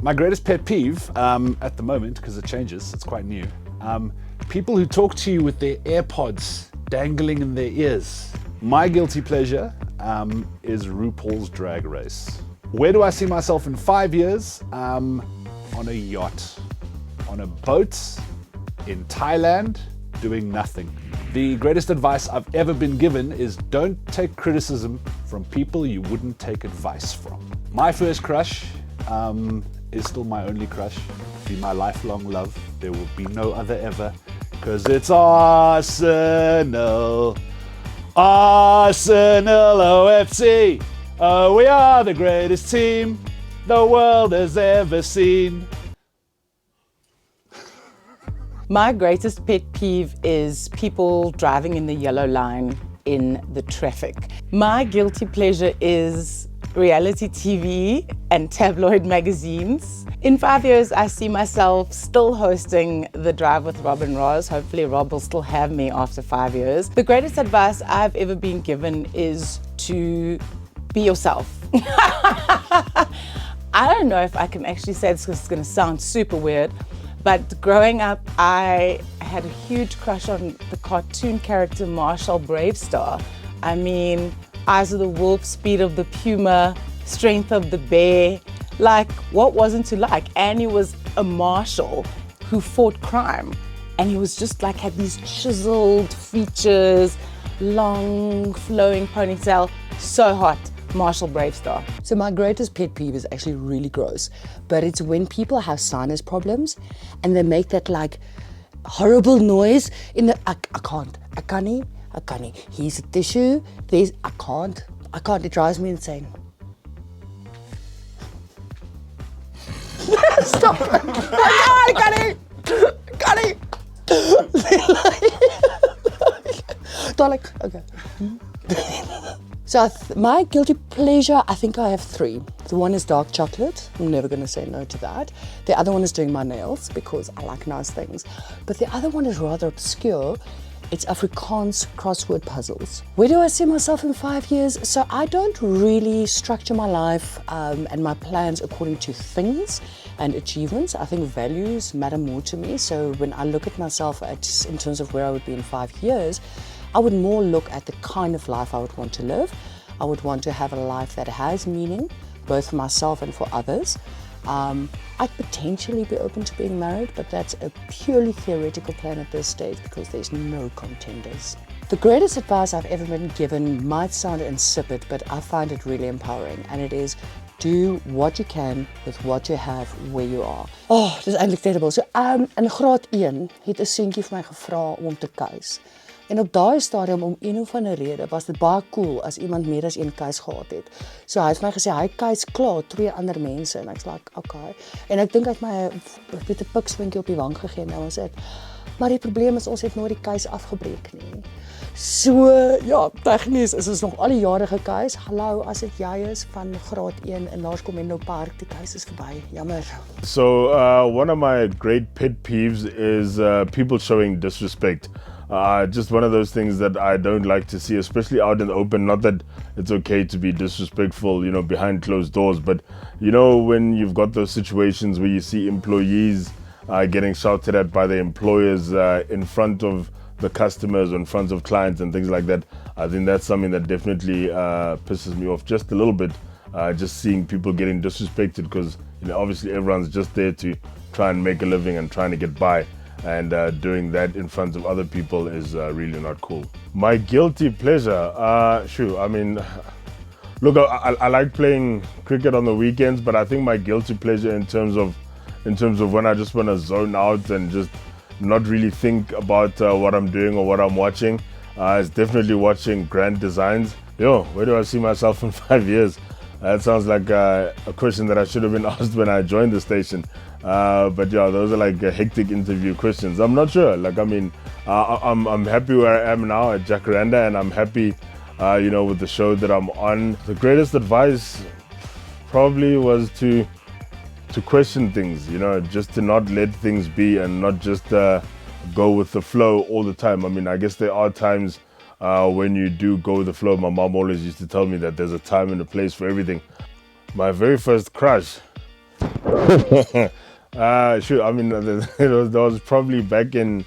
My greatest pet peeve at the moment, because it changes, it's quite new, people who talk to you with their AirPods dangling in their ears. My guilty pleasure is RuPaul's Drag Race. Where do I see myself in 5 years? On a yacht, on a boat, in Thailand, doing nothing. The greatest advice I've ever been given is don't take criticism from people you wouldn't take advice from. My first crush is still my only crush, be my lifelong love. There will be no other ever, cause it's Arsenal. Arsenal OFC. Oh, we are the greatest team the world has ever seen. My greatest pet peeve is people driving in the yellow line in the traffic. My guilty pleasure is reality TV and tabloid magazines. In 5 years, I see myself still hosting The Drive with Rob and Roz. Hopefully Rob will still have me after 5 years. The greatest advice I've ever been given is to be yourself. I don't know if I can actually say this because it's gonna sound super weird, but growing up, I had a huge crush on the cartoon character Marshall Bravestar. I mean, eyes of the wolf, speed of the puma, strength of the bear. Like, what wasn't to like? And he was a marshal who fought crime. And he was just like, had these chiseled features, long flowing ponytail, so hot. Marshall Bravestar. So my greatest pet peeve is actually really gross, but it's when people have sinus problems and they make that like horrible noise in the, I can't, here's a tissue, I can't, it drives me insane. Stop it, I can't. They're like, okay. So my guilty pleasure, I think I have 3. The one is dark chocolate. I'm never going to say no to that. The other one is doing my nails because I like nice things. But the other one is rather obscure. It's Afrikaans crossword puzzles. Where do I see myself in 5 years? So I don't really structure my life and my plans according to things and achievements. I think values matter more to me. So when I look at myself in terms of where I would be in 5 years, I would more look at the kind of life I would want to live. I would want to have a life that has meaning, both for myself and for others. I'd potentially be open to being married, but that's a purely theoretical plan at this stage because there's no contenders. The greatest advice I've ever been given might sound insipid, but I find it really empowering, and it is do what you can with what you have where you are. Oh, dit is eintlik terrible. So in graad 1 het 'n seentjie vir my gevra om te kuis. En op daai stadium om een of ander rede was dit baie cool as iemand meer as een kuis gehad het. So hy het vir my gesê hy kuis klaar 2 ander mense en ek's like, okay. En ek dink hy het my 'n bietjie pikswinkie op die wang gegee en nou was dit. Maar die probleem is ons het nooit die kuis afgebreek nie. So ja, tegnies is ons nog al die jare gekuis. Hallo, as dit jy is van graad 1 in Laerskool Menlo Park, die kuis is verby. Jammer. So one of my great pet peeves is people showing disrespect. Just one of those things that I don't like to see, especially out in the open. Not that it's okay to be disrespectful, you know, behind closed doors, but you know, when you've got those situations where you see employees getting shouted at by their employers in front of the customers, in front of clients and things like that, I think that's something that definitely pisses me off just a little bit. Just seeing people getting disrespected because, you know, obviously everyone's just there to try and make a living and trying to get by. And doing that in front of other people is really not cool. My guilty pleasure, I mean, look, I like playing cricket on the weekends, but I think my guilty pleasure in terms of when I just want to zone out and just not really think about what I'm doing or what I'm watching, is definitely watching Grand Designs. Yo, where do I see myself in 5 years? That sounds like a question that I should have been asked when I joined the station. But yeah, those are like hectic interview questions. I'm not sure. Like, I mean, I'm happy where I am now at Jacaranda, and I'm happy, you know, with the show that I'm on. The greatest advice probably was to question things, you know, just to not let things be and not just go with the flow all the time. I mean, I guess there are times when you do go with the flow. My mom always used to tell me that there's a time and a place for everything. My very first crush, Sure. I mean, that was probably back in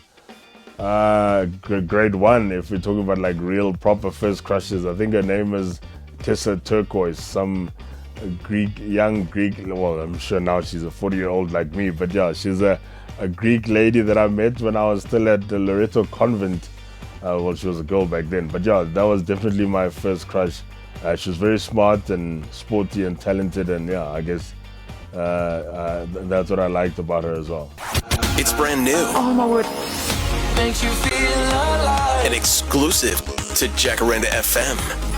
grade 1. If we're talking about like real proper first crushes, I think her name is Tessa Turquoise, some young Greek. Well, I'm sure now she's a 40-year-old like me, but yeah, she's a Greek lady that I met when I was still at the Loreto Convent. Well, she was a girl back then, but yeah, that was definitely my first crush. She was very smart and sporty and talented, and yeah, I guess that's what I liked about her as well. It's brand new. Oh my word. Makes you feel alive. And exclusive to Jacaranda FM.